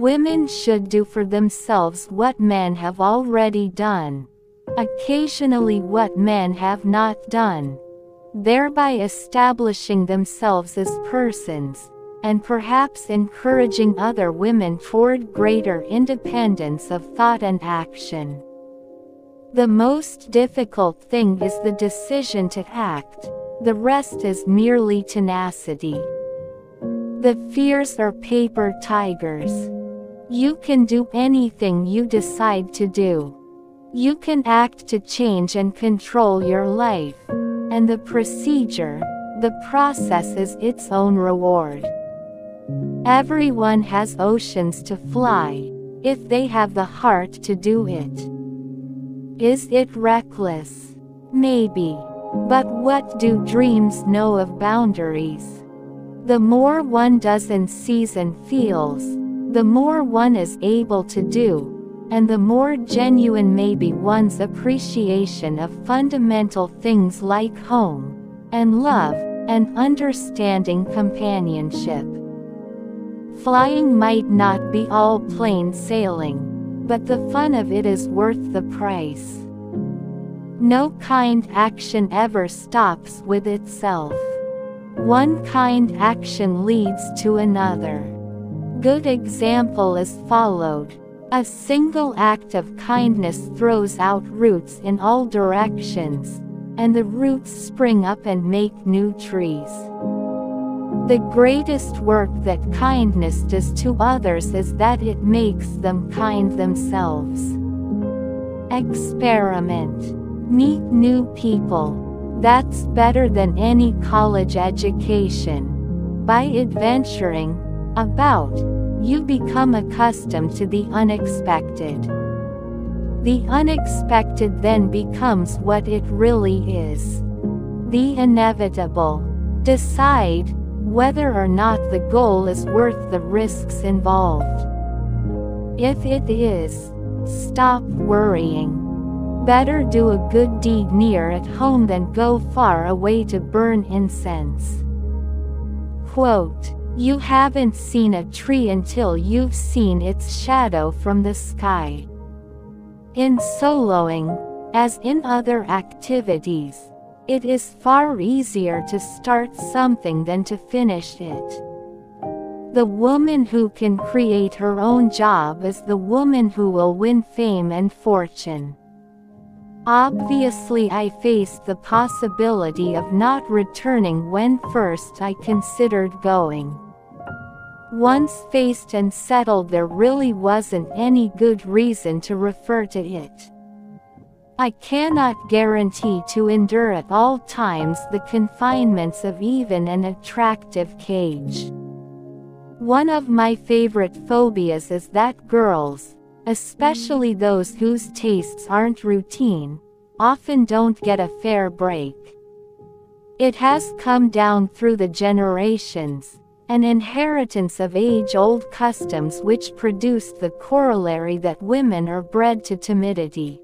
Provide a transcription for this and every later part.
Women should do for themselves what men have already done, occasionally what men have not done, thereby establishing themselves as persons, and perhaps encouraging other women toward greater independence of thought and action. The most difficult thing is the decision to act, the rest is merely tenacity. The fears are paper tigers. You can do anything you decide to do. You can act to change and control your life, and the procedure, the process is its own reward. Everyone has oceans to fly, if they have the heart to do it. Is it reckless? Maybe. But what do dreams know of boundaries? The more one does and sees and feels, the more one is able to do, and the more genuine may be one's appreciation of fundamental things like home, and love, and understanding companionship. Flying might not be all plain sailing, but the fun of it is worth the price. No kind action ever stops with itself. One kind action leads to another. Good example is followed. A single act of kindness throws out roots in all directions, and the roots spring up and make new trees. The greatest work that kindness does to others is that it makes them kind themselves. Experiment. Meet new people. That's better than any college education. By adventuring about, you become accustomed to the unexpected. The unexpected then becomes what it really is. The inevitable. Decide whether or not the goal is worth the risks involved. If it is, stop worrying. Better do a good deed near at home than go far away to burn incense. Quote, "You haven't seen a tree until you've seen its shadow from the sky." In soloing, as in other activities, it is far easier to start something than to finish it. The woman who can create her own job is the woman who will win fame and fortune. Obviously, I faced the possibility of not returning when first I considered going. Once faced and settled, there really wasn't any good reason to refer to it. I cannot guarantee to endure at all times the confinements of even an attractive cage. One of my favorite phobias is that girls, especially those whose tastes aren't routine, often don't get a fair break. It has come down through the generations, an inheritance of age-old customs which produced the corollary that women are bred to timidity.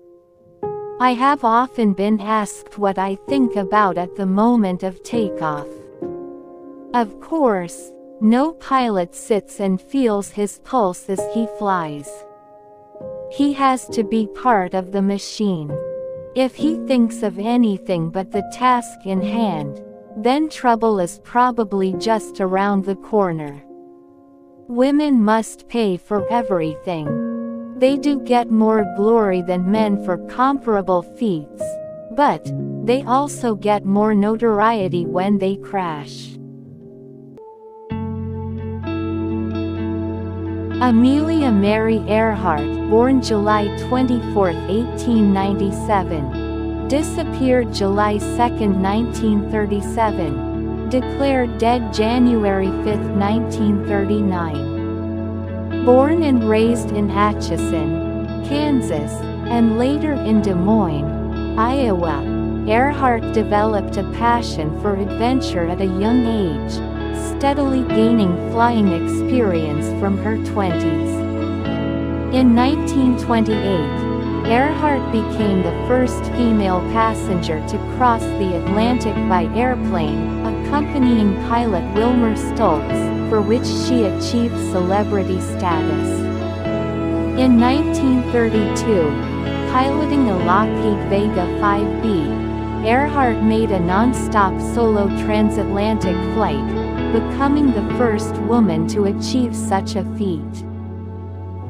I have often been asked what I think about at the moment of takeoff. Of course, no pilot sits and feels his pulse as he flies. He has to be part of the machine. If he thinks of anything but the task in hand, then trouble is probably just around the corner. Women must pay for everything. They do get more glory than men for comparable feats, but they also get more notoriety when they crash. Amelia Mary Earhart, born July 24, 1897, disappeared July 2, 1937, declared dead January 5, 1939. Born and raised in Atchison, Kansas, and later in Des Moines, Iowa, Earhart developed a passion for adventure at a young age, steadily gaining flying experience from her 20s. In 1928, Earhart became the first female passenger to cross the Atlantic by airplane, accompanying pilot Wilmer Stoltz, for which she achieved celebrity status. In 1932, piloting a Lockheed Vega 5B, Earhart made a non-stop solo transatlantic flight, becoming the first woman to achieve such a feat.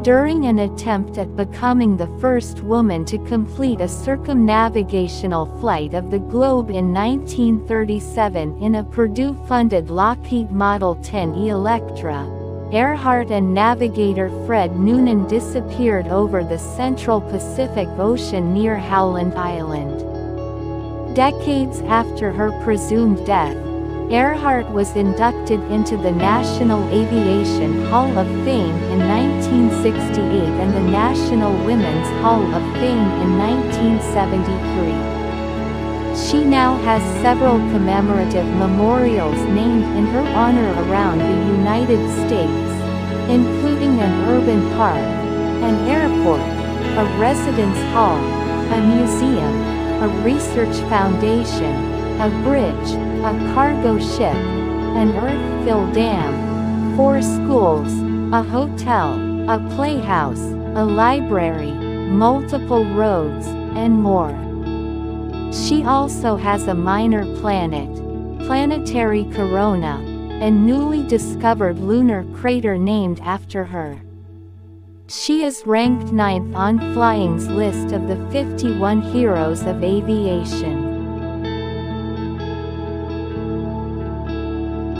During an attempt at becoming the first woman to complete a circumnavigational flight of the globe in 1937 in a Purdue-funded Lockheed Model 10E Electra, Earhart and navigator Fred Noonan disappeared over the central Pacific Ocean near Howland Island. Decades after her presumed death, Earhart was inducted into the National Aviation Hall of Fame in 1968 and the National Women's Hall of Fame in 1973. She now has several commemorative memorials named in her honor around the United States, including an urban park, an airport, a residence hall, a museum, a research foundation, a bridge, a cargo ship, an earth-fill dam, 4 schools, a hotel, a playhouse, a library, multiple roads, and more. She also has a minor planet, planetary corona, and newly discovered lunar crater named after her. She is ranked 9th on Flying's list of the 51 heroes of aviation.